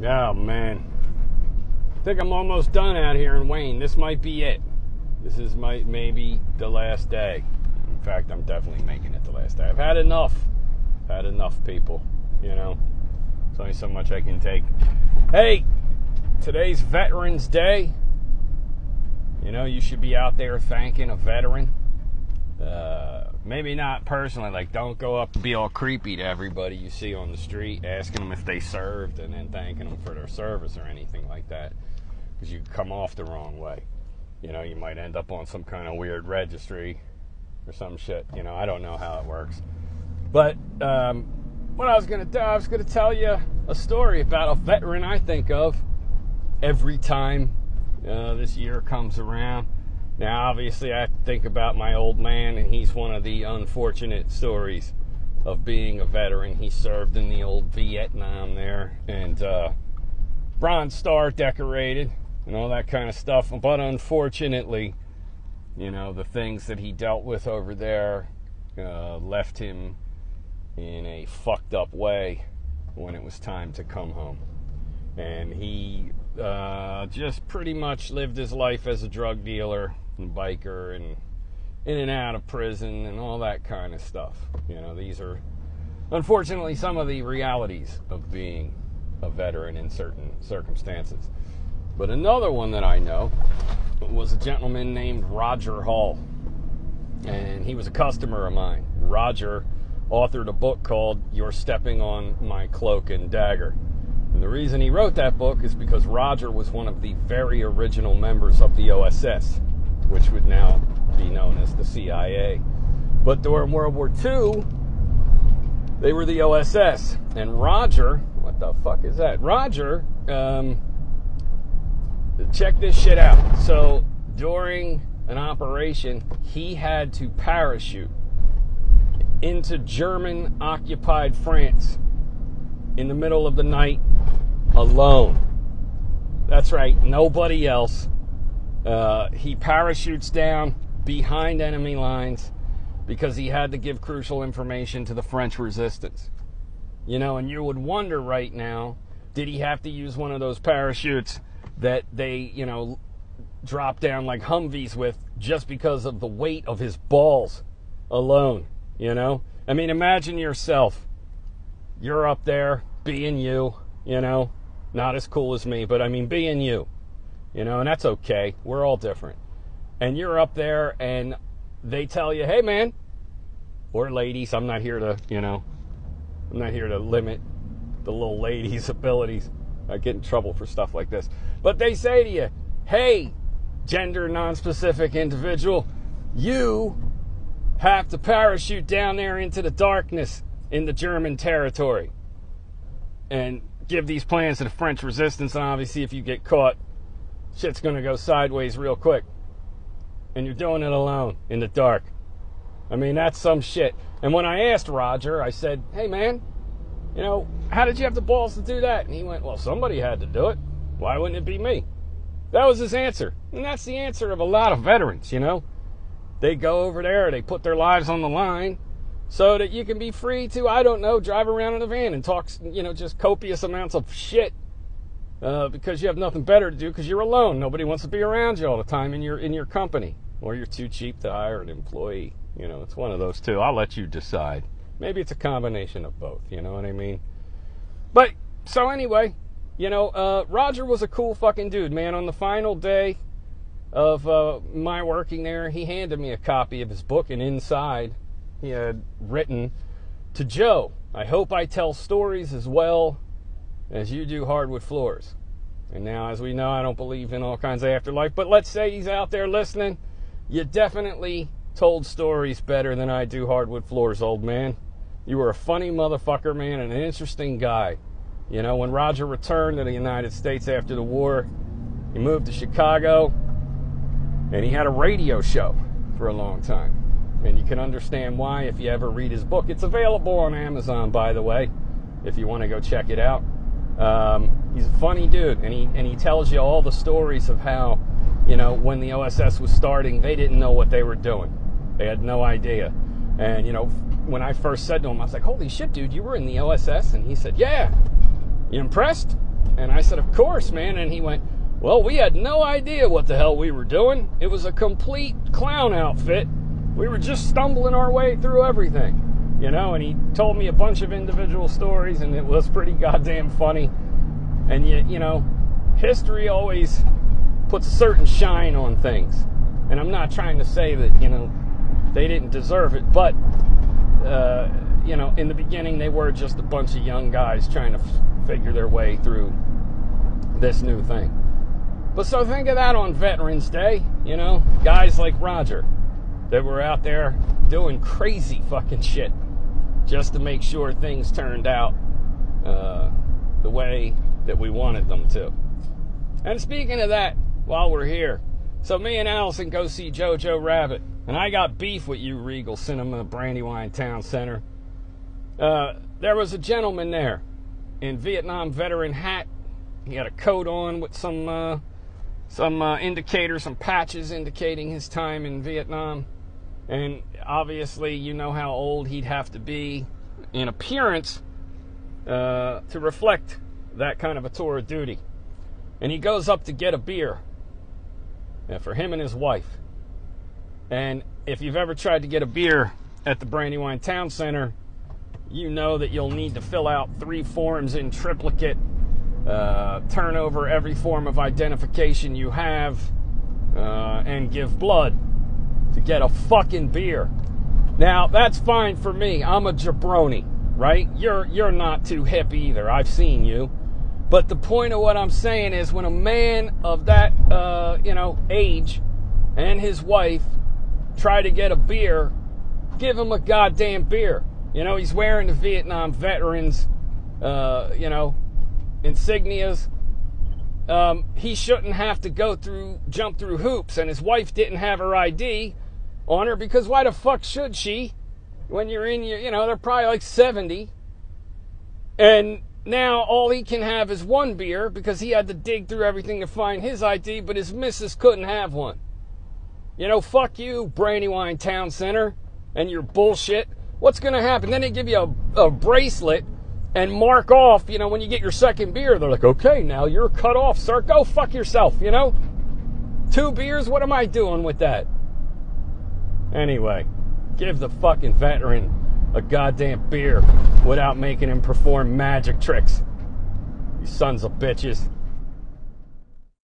Oh, man. I think I'm almost done out here in Wayne. This might be it. This is maybe the last day. In fact, I'm definitely making it the last day. I've had enough. I've had enough, people. You know, there's only so much I can take. Hey, today's Veterans Day. You know, you should be out there thanking a veteran. Maybe not personally, like don't go up and be all creepy to everybody you see on the street, asking them if they served and then thanking them for their service or anything like that, because you come off the wrong way. You know, you might end up on some kind of weird registry or some shit. You know, I don't know how it works. But what I was going to do, I was going to tell you a story about a veteran I think of every time this year comes around. Now, obviously, I think about my old man, and he's one of the unfortunate stories of being a veteran. He served in the old Vietnam there, and Bronze Star decorated, and all that kind of stuff. But unfortunately, you know, the things that he dealt with over there left him in a fucked up way when it was time to come home. And he just pretty much lived his life as a drug dealer and biker and in and out of prison and all that kind of stuff. You know, these are unfortunately some of the realities of being a veteran in certain circumstances. But another one that I know was a gentleman named Roger Hall, and he was a customer of mine. Roger authored a book called You're Stepping on My Cloak and Dagger. And the reason he wrote that book is because Roger was one of the very original members of the OSS, which would now be known as the CIA. But during World War II, they were the OSS. And Roger, what the fuck is that? Roger, check this shit out. So during an operation, he had to parachute into German-occupied France in the middle of the night alone. That's right, nobody else. He parachutes down behind enemy lines because he had to give crucial information to the French resistance. You know, and you would wonder right now, did he have to use one of those parachutes that they, you know, drop down like Humvees with just because of the weight of his balls alone, you know? I mean, imagine yourself. You're up there being you, you know, not as cool as me, but I mean being you. You know, and that's okay. We're all different. And you're up there and they tell you, hey, man, or ladies, I'm not here to, you know, I'm not here to limit the little ladies' abilities. I get in trouble for stuff like this. But they say to you, hey, gender non-specific individual, you have to parachute down there into the darkness in the German territory and give these plans to the French resistance. And obviously, if you get caught, shit's going to go sideways real quick. And you're doing it alone in the dark. I mean, that's some shit. And when I asked Roger, I said, hey, man, you know, how did you have the balls to do that? And he went, well, somebody had to do it. Why wouldn't it be me? That was his answer. And that's the answer of a lot of veterans, you know. They go over there, they put their lives on the line so that you can be free to, I don't know, drive around in a van and talk, you know, just copious amounts of shit. Because you have nothing better to do because you're alone. Nobody wants to be around you all the time in your company. Or you're too cheap to hire an employee. You know, it's one of those two. I'll let you decide. Maybe it's a combination of both. You know what I mean? But, so anyway, you know, Roger was a cool fucking dude, man. On the final day of my working there, he handed me a copy of his book. And inside, he had written, to Joe, I hope I tell stories as well as you do hardwood floors. And now, as we know, I don't believe in all kinds of afterlife, but let's say he's out there listening. You definitely told stories better than I do hardwood floors, old man. You were a funny motherfucker, man, and an interesting guy. You know, when Roger returned to the United States after the war, he moved to Chicago, and he had a radio show for a long time. And you can understand why if you ever read his book. It's available on Amazon, by the way, if you want to go check it out. He's a funny dude, and he tells you all the stories of how, you know, when the OSS was starting, they didn't know what they were doing. They had no idea. And, you know, when I first said to him, I was like, holy shit, dude, you were in the OSS? And he said, yeah. You impressed? And I said, of course, man. And he went, well, we had no idea what the hell we were doing. It was a complete clown outfit. We were just stumbling our way through everything, you know. And he told me a bunch of individual stories, and it was pretty goddamn funny. And you know, history always puts a certain shine on things. And I'm not trying to say that, you know, they didn't deserve it, but you know, in the beginning they were just a bunch of young guys trying to figure their way through this new thing. But so think of that on Veterans Day, you know, guys like Roger that were out there doing crazy fucking shit just to make sure things turned out the way that we wanted them to. And speaking of that, while we're here, so me and Allison go see Joo Rabbit, and I got beef with you, Regal Cinema, Brandywine Town Center. There was a gentleman there in Vietnam veteran hat. He had a coat on with some indicators, some patches indicating his time in Vietnam. And obviously, you know how old he'd have to be in appearance to reflect that kind of a tour of duty. And he goes up to get a beer for him and his wife. And if you've ever tried to get a beer at the Brandywine Town Center, you know that you'll need to fill out 3 forms in triplicate, turn over every form of identification you have, and give blood to get a fucking beer. Now, that's fine for me. I'm a jabroni, right? You're not too hip either. I've seen you. But the point of what I'm saying is, when a man of that, you know, age and his wife try to get a beer, give him a goddamn beer. You know, he's wearing the Vietnam veterans, you know, insignias. He shouldn't have to jump through hoops, and his wife didn't have her ID on her, because why the fuck should she? When you're in your, you know, they're probably like 70, and now all he can have is 1 beer because he had to dig through everything to find his ID, but his missus couldn't have one. You know, fuck you, Brandywine Town Center, and your bullshit. What's going to happen? Then they give you a bracelet and mark off, you know, when you get your second beer. They're like, okay, now you're cut off, sir. Go fuck yourself, you know? 2 beers? What am I doing with that? Anyway, give the fucking veteran a goddamn beer without making him perform magic tricks. You sons of bitches.